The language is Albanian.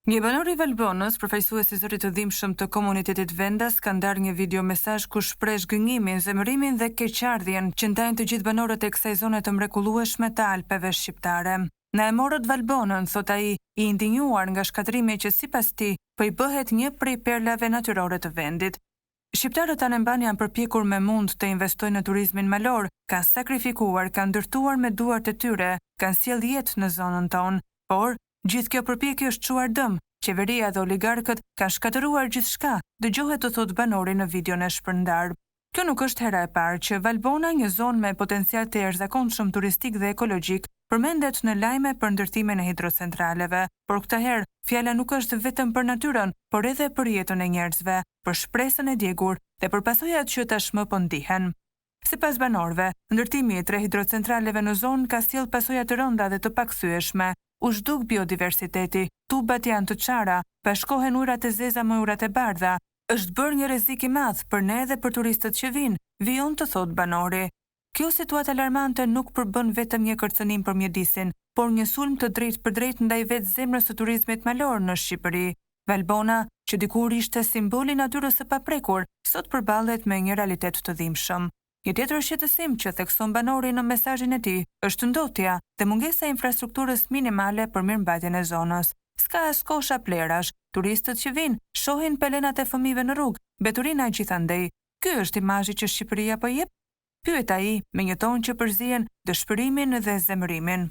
Një banor i Valbonës, përfaqësues i zërit të dhimbshëm të komunitetit vendas, ka ndarë një video mesazh ku shpreh gënjimin, zemërimin dhe keqardhjen që ndajnë të gjithë banorët e kësaj zone të mrekullueshme të Alpeve shqiptare. Na e morët Valbonën, thot ai, i indinjuar nga shkatrimi që sipas tij po i bëhet një prej perlave natyrore të vendit. Shqiptarët Anemban janë përpjekur me mund të investojnë në turizmin malor, kanë sakrifikuar, kanë ndërtuar me duart e tyre, kanë sjellë jetë në zonën tonë, por gjithë kjo përpjekje është çuar dëm. Qeveria dhe oligarkët kanë shkatëruar gjithçka, dëgjohet të thot banori në videon e shpërndar. Kjo nuk është hera e parë që Valbona, një zonë me potencial të jashtëzakonshëm turistik dhe ekologjik, përmendet në lajme për ndërtimin e hidrocentraleve, por këtë herë fjala nuk është vetëm për natyrën, por edhe për jetën e njerëzve, për shpresën e djegur dhe për pasojat që tashmë po ndihen. Sipas banorëve, ndërtimi i 3 hidrocentraleve në zonë ka sjellë pasoja të rënda dhe të pakthyeshme. U zhduk biodiversiteti, tubat janë të çara, bashkohen ujërat e zeza me ujërat e bardha. Është bërë një rrezik i madh për ne dhe për turistët që vinë, vijon të thot banori. Kjo situatë alarmante nuk përbën vetëm një kërcënim për mjedisin, por një sulm të drejtë për drejtë ndaj vetë zemrës së turizmit malor në Shqipëri. Valbona, që dikur ishte simboli i natyrës së paprekur, sot përballet me një realitet të dhimbshëm. Një tjetër shqetësim që thekson banori në mesazhin e tij është ndotja dhe mungesa e infrastrukturës minimale për mirëmbajtjen e zonës. S'ka as kosha plerash, turistët që vinë shohin pelenat e fëmijëve në rrugë, mbeturina gjithandej. Ky është imazhi që Shqipëria po jep? Pyet ai me një ton që përzihen dëshpërimin dhe zemërimin.